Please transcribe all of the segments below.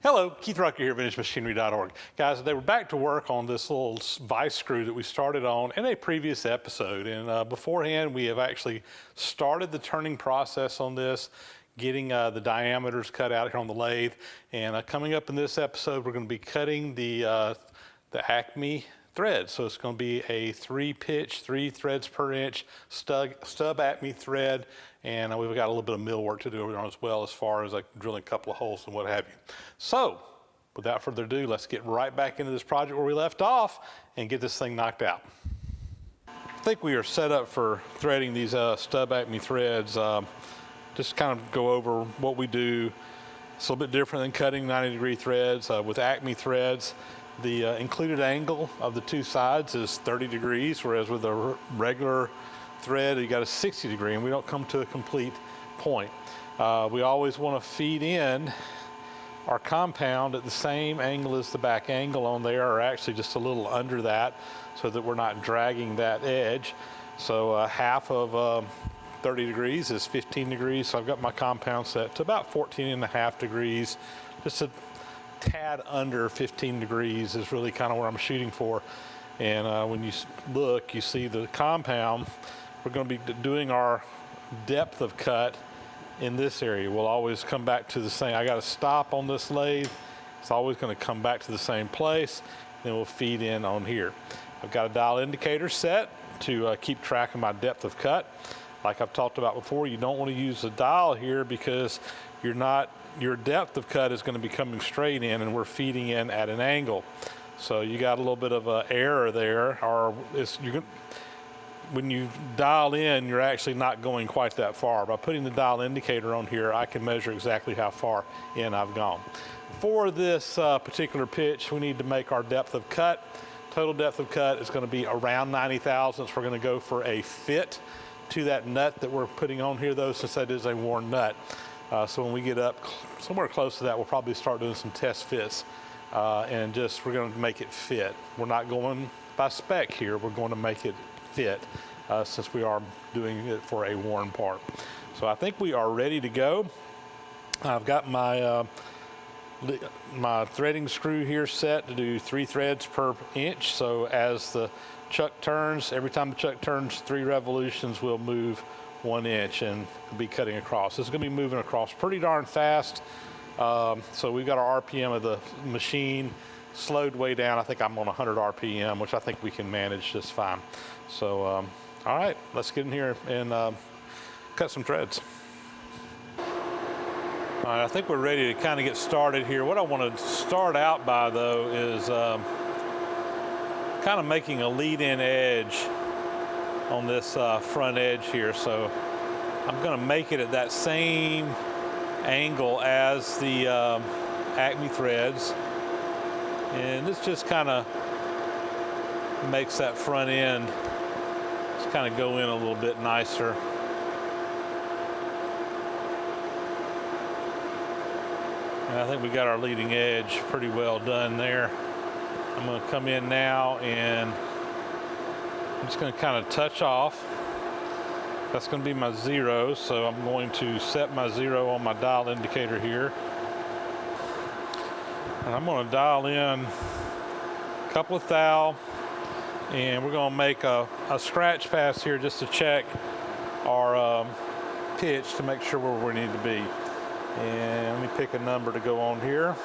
Hello, Keith Rucker here at VintageMachinery.org. Guys, today we're back to work on this little vise screw that we started on in a previous episode. And beforehand, we have actually started the turning process on this, getting the diameters cut out here on the lathe. And coming up in this episode, we're going to be cutting the Acme thread. So it's going to be a 3-pitch, 3 threads per inch Stub Acme thread. And we've got a little bit of mill work to do on as well, as far as like drilling a couple of holes and what have you. So without further ado, let's get right back into this project where we left off and get this thing knocked out. I think we are set up for threading these Stub Acme threads. Just kind of go over what we do. It's a little bit different than cutting 90-degree threads. With Acme threads, the included angle of the two sides is 30 degrees, whereas with a regular thread, you got a 60 degree, and we don't come to a complete point. We always want to feed in our compound at the same angle as the back angle on there, or actually just a little under that, so that we're not dragging that edge. So half of 30 degrees is 15 degrees, so I've got my compound set to about 14.5 degrees. Just a tad under 15 degrees is really kind of where I'm shooting for. And when you look, you see the compound. We're going to be doing our depth of cut in this area. We'll always come back to the same. I got to stop on this lathe. It's always going to come back to the same place. Then we'll feed in on here. I've got a dial indicator set to keep track of my depth of cut. Like I've talked about before, you don't want to use a dial here because your depth of cut is going to be coming straight in, and we're feeding in at an angle. So you got a little bit of an error there, or when you dial in, you're actually not going quite that far. By putting the dial indicator on here, I can measure exactly how far in I've gone. For this particular pitch, we need to make our depth of cut. Total depth of cut is going to be around 90 thousandths. We're going to go for a fit to that nut that we're putting on here, though, since that is a worn nut. So when we get up somewhere close to that, we'll probably start doing some test fits. And we're going to make it fit. We're not going by spec here. We're going to make it fit since we are doing it for a worn part. So I think we are ready to go. I've got my my threading screw here set to do 3 threads per inch. So as the chuck turns, every time the chuck turns 3 revolutions, we'll move 1 inch and be cutting across. This is going to be moving across pretty darn fast. So we've got our RPM of the machine slowed way down. I think I'm on 100 RPM, which I think we can manage just fine. So, all right, let's get in here and cut some threads. All right, I think we're ready to kind of get started here. What I want to start out by, though, is kind of making a lead-in edge on this front edge here. So I'm going to make it at that same angle as the Acme threads, and this just kind of makes that front end just kind of go in a little bit nicer. And I think we got our leading edge pretty well done there. I'm going to come in now and I'm just going to kind of touch off. That's going to be my 0, so I'm going to set my 0 on my dial indicator here. And I'm going to dial in a couple of thou, and we're going to make a scratch pass here just to check our pitch to make sure where we need to be. And let me pick a number to go on here.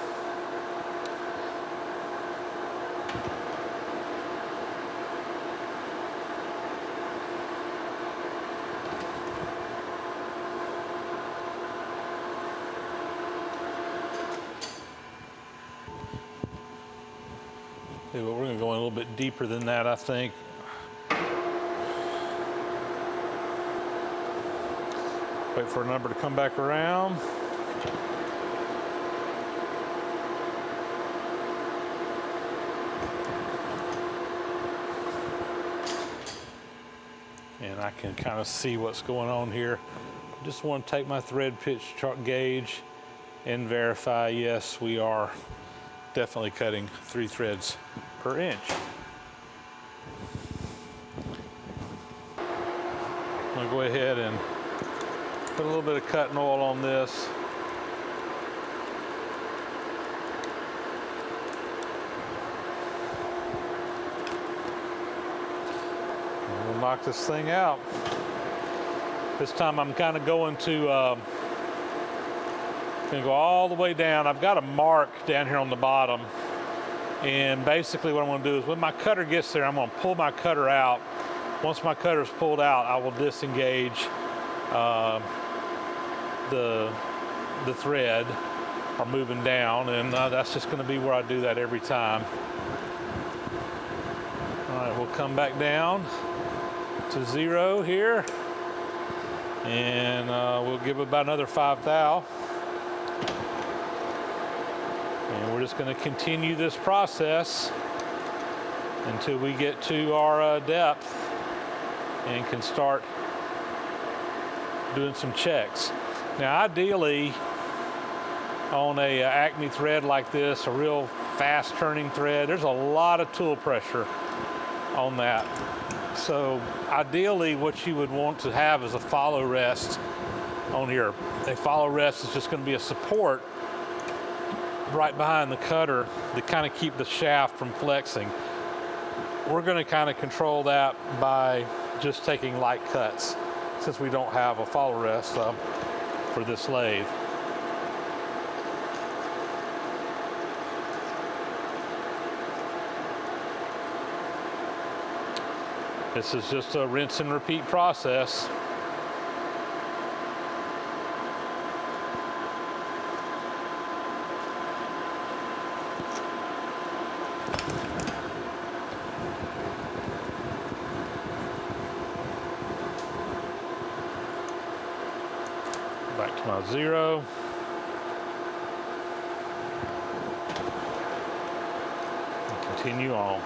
Okay, well, we're going to go in a little bit deeper than that, I think. Wait for a number to come back around. And I can kind of see what's going on here. I just want to take my thread pitch chart gauge and verify, yes, we are definitely cutting 3 threads per inch. I'm going to go ahead and put a little bit of cutting oil on this. knock this thing out. This time I'm kind of going to go all the way down. I've got a mark down here on the bottom. And basically what I'm going to do is when my cutter gets there, I'm going to pull my cutter out. Once my cutter is pulled out, I will disengage the thread or moving down, and that's just going to be where I do that every time. All right, we'll come back down to 0 here, and we'll give it about another 5 thou. And we're just going to continue this process until we get to our depth and can start doing some checks. Now, ideally, on a Acme thread like this, a real fast turning thread, there's a lot of tool pressure on that. So ideally what you would want to have is a follow rest on here. A follow rest is just going to be a support right behind the cutter to kind of keep the shaft from flexing. We're going to kind of control that by just taking light cuts, since we don't have a follow rest for this lathe. This is just a rinse and repeat process. Back to my 0. And continue on.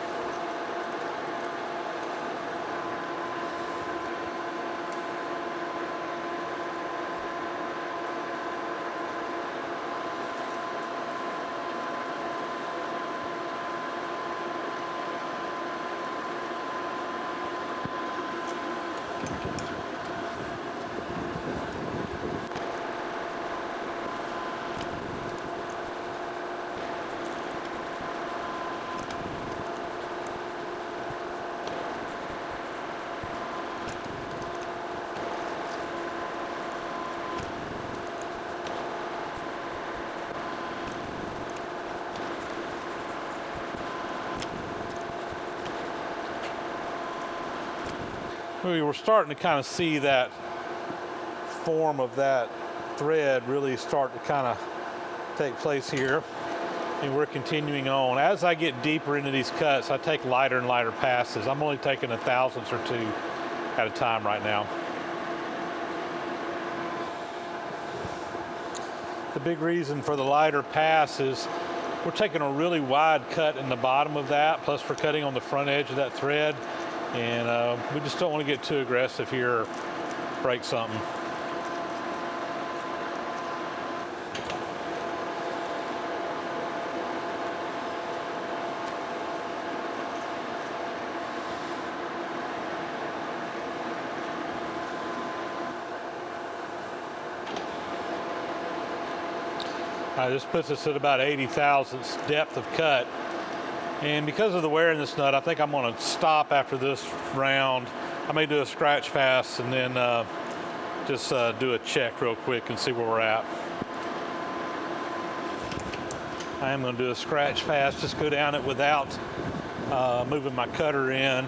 We were starting to kind of see that form of that thread really start to kind of take place here, and we're continuing on. As I get deeper into these cuts, I take lighter and lighter passes. I'm only taking a thousandths or 2 at a time right now. The big reason for the lighter pass is we're taking a really wide cut in the bottom of that, plus we're cutting on the front edge of that thread. And we just don't want to get too aggressive here or break something. This puts us at about 80 thousandths depth of cut. And because of the wear in this nut, I think I'm going to stop after this round. I may do a scratch pass and then just do a check real quick and see where we're at. I am going to do a scratch pass, just go down it without moving my cutter in,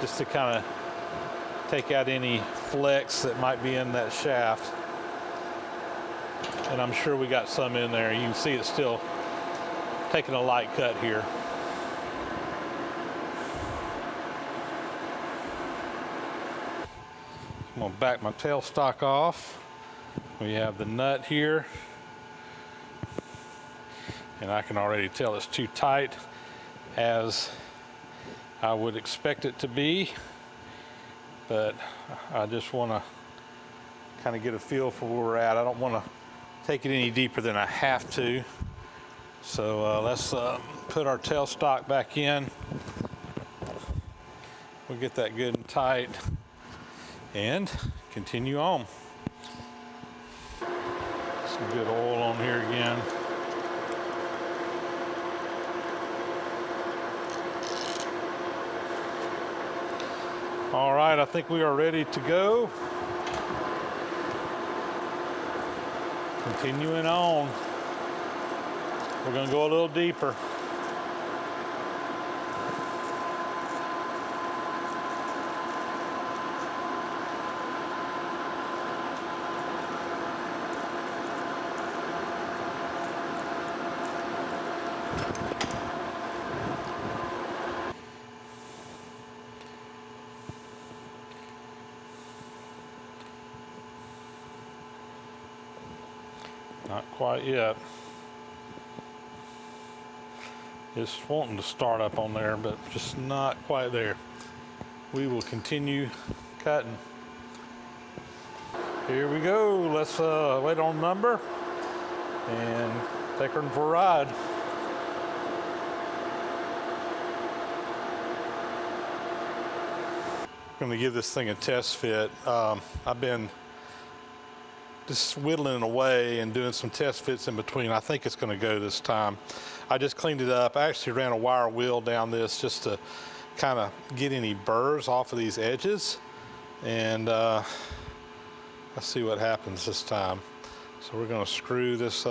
just to kind of take out any flex that might be in that shaft. And I'm sure we got some in there. You can see it's still taking a light cut here. I'm going to back my tailstock off. We have the nut here, and I can already tell it's too tight, as I would expect it to be, but I just want to kind of get a feel for where we're at. I don't want to take it any deeper than I have to. So let's put our tailstock back in. We'll get that good and tight and continue on. Some good oil on here again. All right, I think we are ready to go. Continuing on. We're going to go a little deeper. Not quite yet. It's wanting to start up on there, but just not quite there. We will continue cutting. Here we go. Let's wait on number and take her for a ride. I'm going to give this thing a test fit. I've been just whittling away and doing some test fits in between. I think it's going to go this time. I just cleaned it up. I actually ran a wire wheel down this just to kind of get any burrs off of these edges, and let's see what happens this time. So we're going to screw this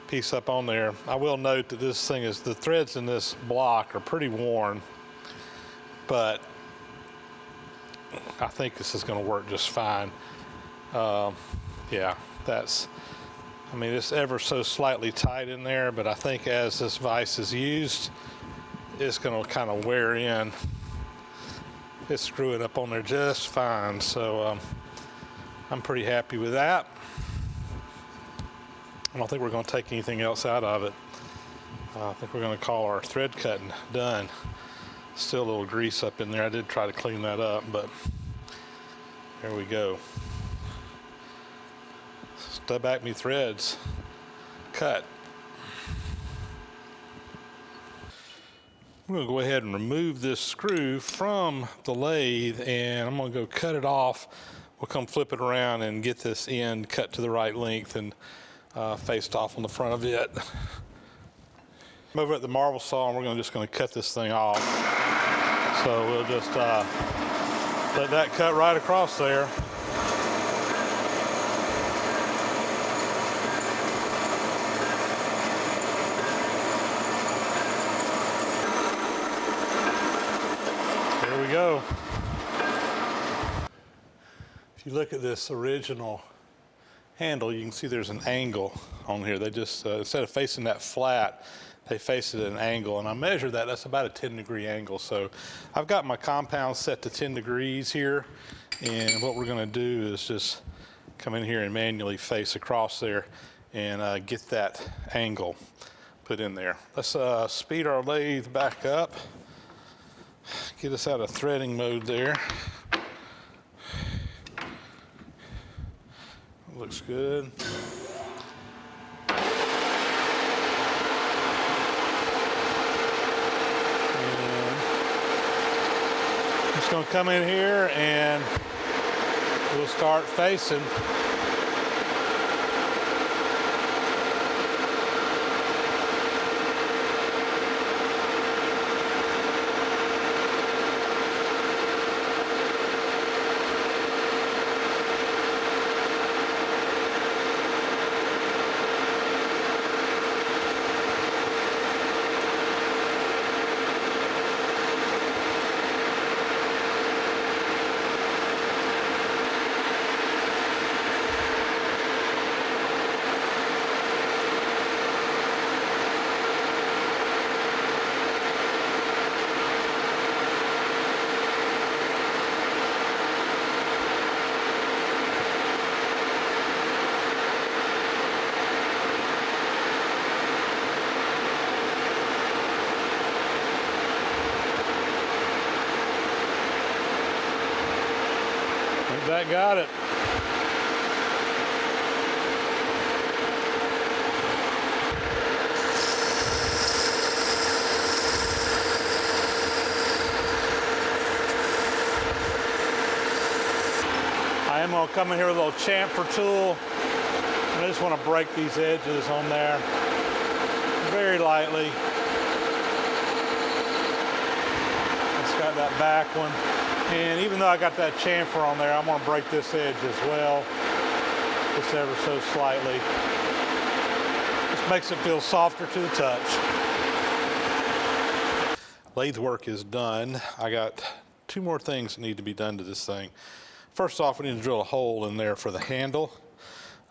piece up on there. I will note that this thing is, the threads in this block are pretty worn, but I think this is going to work just fine. Yeah, I mean, it's ever so slightly tight in there, but I think as this vise is used, it's going to kind of wear in. It's screwing up on there just fine, so I'm pretty happy with that. I don't think we're going to take anything else out of it. I think we're going to call our thread cutting done. Still a little grease up in there. I did try to clean that up, but there we go. Stub Acme threads cut. I'm going to go ahead and remove this screw from the lathe, and I'm going to go cut it off. We'll come flip it around and get this end cut to the right length and faced off on the front of it. I'm over at the marble saw, and we're just going to cut this thing off. So we'll just let that cut right across there. There we go. If you look at this original handle, you can see there's an angle on here. They just, instead of facing that flat, they face it at an angle, and I measured that. That's about a 10-degree angle. So I've got my compound set to 10 degrees here, and what we're going to do is just come in here and manually face across there and get that angle put in there. Let's speed our lathe back up, get us out of threading mode there. Looks good. Just going to come in here and we'll start facing. That got it. I am going to come in here with a little chamfer tool. I just want to break these edges on there very lightly. It's got that back one. And even though I got that chamfer on there, I'm going to break this edge as well, just ever so slightly. Just makes it feel softer to the touch. Lathe work is done. I got 2 more things that need to be done to this thing. First off, we need to drill a hole in there for the handle.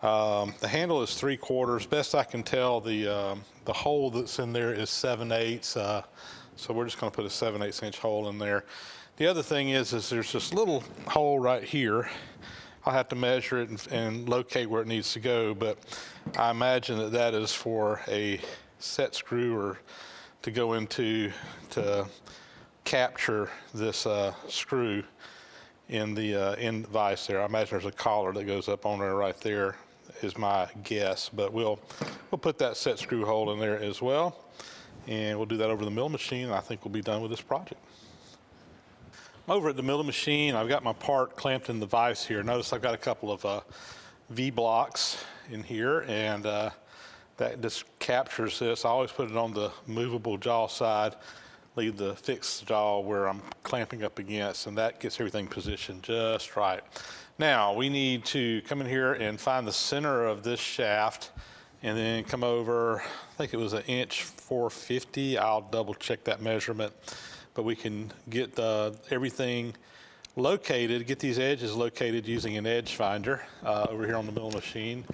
The handle is 3/4. Best I can tell, the hole that's in there is 7/8. So we're just going to put a 7/8 inch hole in there. The other thing is there's this little hole right here. I'll have to measure it and locate where it needs to go, but I imagine that is for a set screw or to go into to capture this screw in the vise there. I imagine there's a collar that goes up on there right there is my guess, but we'll put that set screw hole in there as well, and we'll do that over the mill machine, and I think we'll be done with this project. I'm over at the milling machine. I've got my part clamped in the vise here. Notice I've got a couple of V blocks in here, and that just captures this. I always put it on the movable jaw side, leave the fixed jaw where I'm clamping up against, and that gets everything positioned just right. Now we need to come in here and find the center of this shaft, and then come over, I think it was 1'450". I'll double check that measurement, but we can get everything located, get these edges located using an edge finder over here on the milling machine,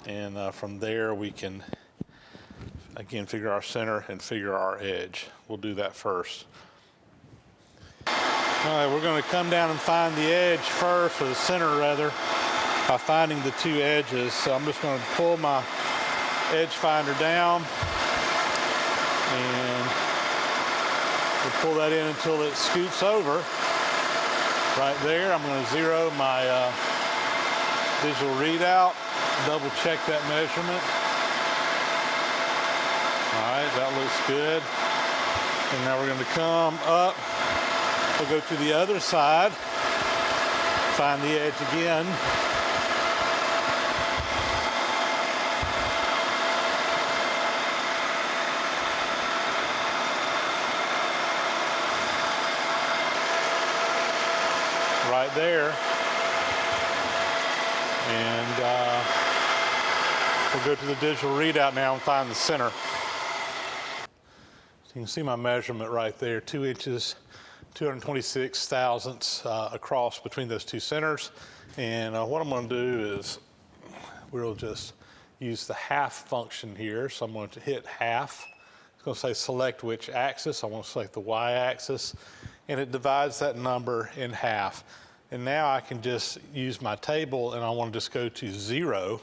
and from there we can again figure our center and figure our edge. We'll do that first. All right, we're going to come down and find the edge first, or the center rather, by finding the 2 edges. So I'm just going to pull my edge finder down, and we'll pull that in until it scoots over. Right there, I'm going to zero my digital readout, double check that measurement. All right, that looks good. And now we're going to come up. We'll go to the other side, find the edge again. Right there. And we'll go to the digital readout now and find the center. So you can see my measurement right there, 2 inches, 226 thousandths across between those 2 centers. And what I'm going to do is we'll just use the half function here. So I'm going to hit half. It's going to say select which axis. I want to select the y-axis, and it divides that number in half. And now I can just use my table, and I want to just go to 0.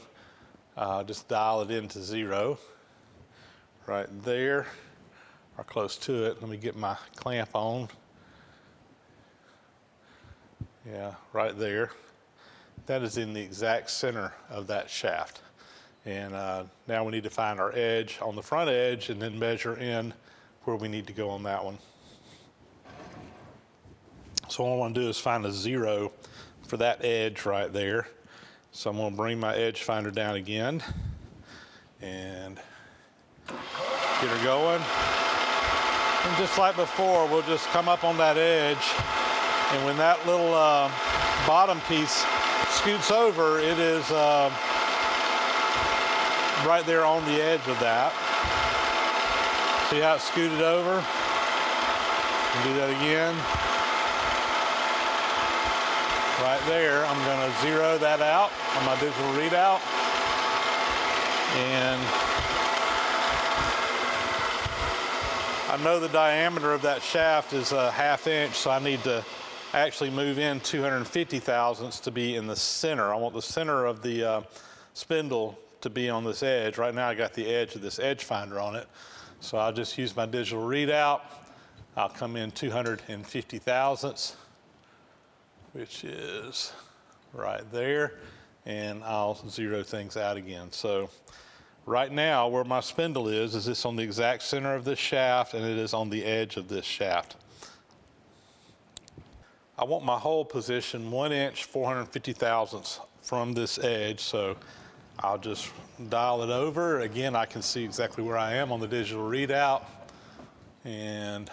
Just dial it into 0 right there, or close to it. Let me get my clamp on. Yeah, right there. That is in the exact center of that shaft. And now we need to find our edge on the front edge and then measure in where we need to go on that one. So all I want to do is find a 0 for that edge right there. So I'm going to bring my edge finder down again and get her going. And just like before, we'll just come up on that edge, and when that little bottom piece scoots over, it is right there on the edge of that. See how it's scooted over? Do that again. Right there, I'm going to 0 that out on my digital readout. And I know the diameter of that shaft is a 1/2 inch, so I need to actually move in 250 thousandths to be in the center. I want the center of the spindle to be on this edge. Right now I got the edge of this edge finder on it. So I'll just use my digital readout. I'll come in 250 thousandths, which is right there, and I'll 0 things out again. So right now where my spindle is this on the exact center of this shaft, and it is on the edge of this shaft. I want my hole position 1 inch 450 thousandths from this edge, so I'll just dial it over. Again, I can see exactly where I am on the digital readout, and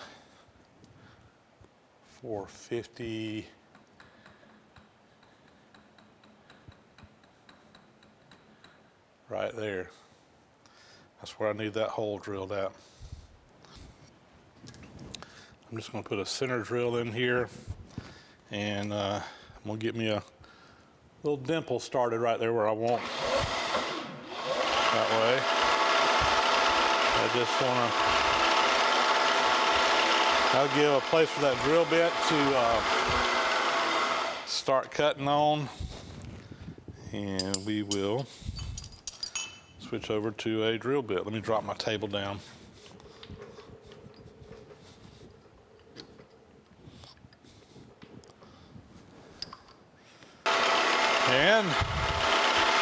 450, right there. That's where I need that hole drilled at. I'm just going to put a center drill in here, and I'm going to get me a little dimple started right there where I want. That way. I just want to, I'll give a place for that drill bit to start cutting on, and we will switch over to a drill bit. Let me drop my table down. And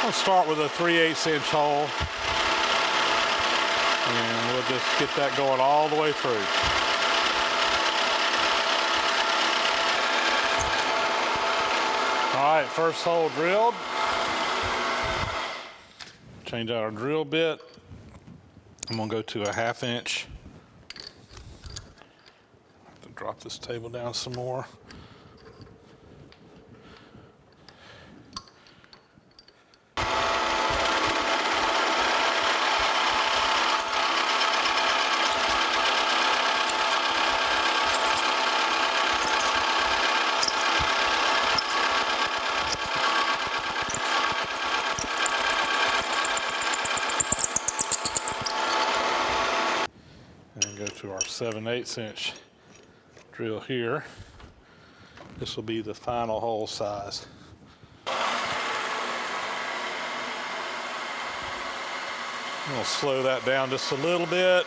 I'll start with a 3/8 inch hole, and we'll just get that going all the way through. All right, first hole drilled. Change out our drill bit. I'm gonna go to a 1/2 inch. Have to drop this table down some more. To our 7/8 inch drill here. This will be the final hole size. I'm going to slow that down just a little bit.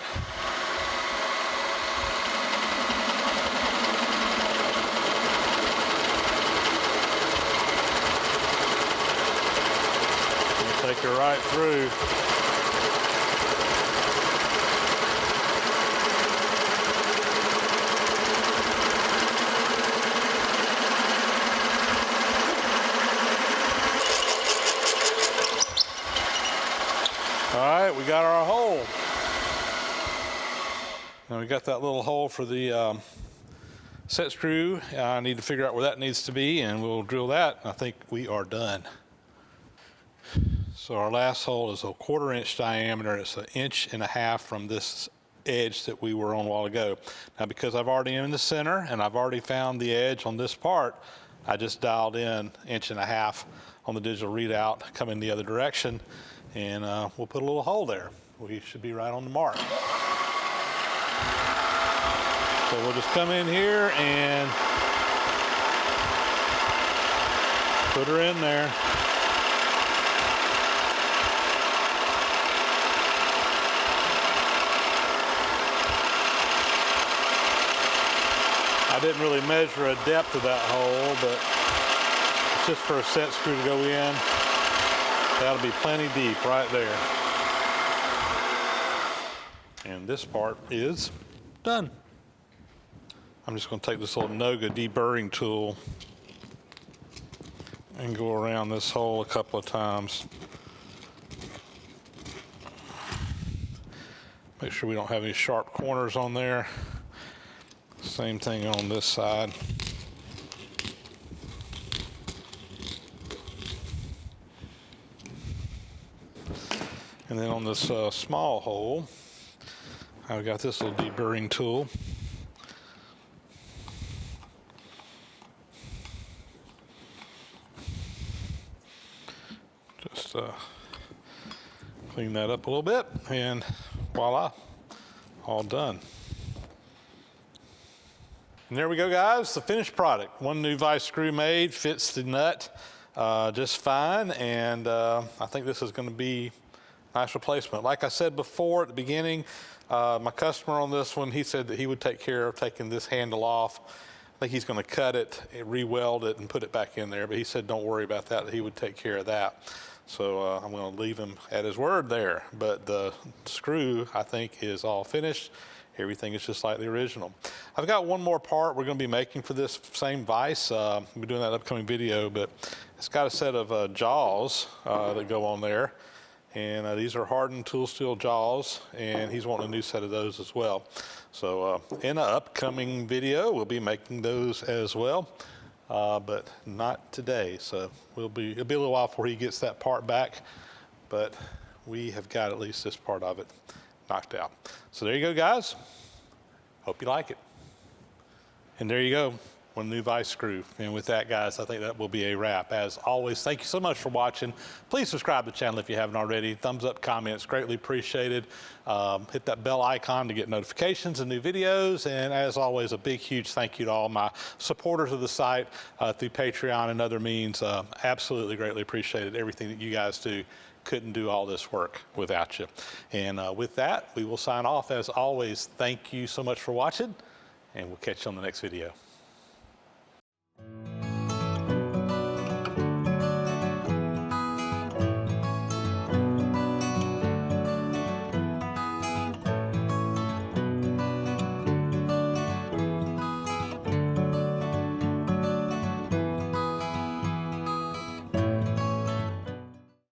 Take her right through. All right, we got our hole. Now we got that little hole for the set screw. I need to figure out where that needs to be, and we'll drill that. I think we are done. So our last hole is a 1/4 inch diameter. It's 1.5 inches from this edge that we were on a while ago. Now, because I've already in the center and I've already found the edge on this part, I just dialed in 1.5 inches on the digital readout coming the other direction, and we'll put a little hole there. We should be right on the mark. So we'll just come in here and put her in there. I didn't really measure a depth of that hole, but it's just for a set screw to go in. That'll be plenty deep right there. And this part is done. I'm just going to take this little Noga deburring tool and go around this hole a couple of times. Make sure we don't have any sharp corners on there. Same thing on this side. And then on this small hole, I've got this little deburring tool. Just clean that up a little bit, and voila, all done. And there we go, guys, the finished product. One new vise screw made, fits the nut just fine, and I think this is going to be a nice replacement. Like I said before at the beginning, my customer on this one, he said that he would take care of taking this handle off. I think he's going to cut it, re-weld it, and put it back in there, but he said don't worry about that, that he would take care of that. So I'm going to leave him at his word there. But the screw, I think, is all finished. Everything is just like the original. I've got one more part we're going to be making for this same vise. We'll be doing that upcoming video, but it's got a set of jaws that go on there. And these are hardened tool steel jaws, and he's wanting a new set of those as well. So in an upcoming video, we'll be making those as well, but not today. So it'll be a little while before he gets that part back, but we have got at least this part of it knocked out. So there you go, guys. Hope you like it. And there you go, one new vise screw. And with that, guys, I think that will be a wrap. As always, thank you so much for watching. Please subscribe to the channel if you haven't already. Thumbs up, comments, greatly appreciated. Hit that bell icon to get notifications of new videos. And as always, a big, huge thank you to all my supporters of the site through Patreon and other means. Absolutely greatly appreciated everything that you guys do. Couldn't do all this work without you. And with that, we will sign off. As always, thank you so much for watching, and we'll catch you on the next video.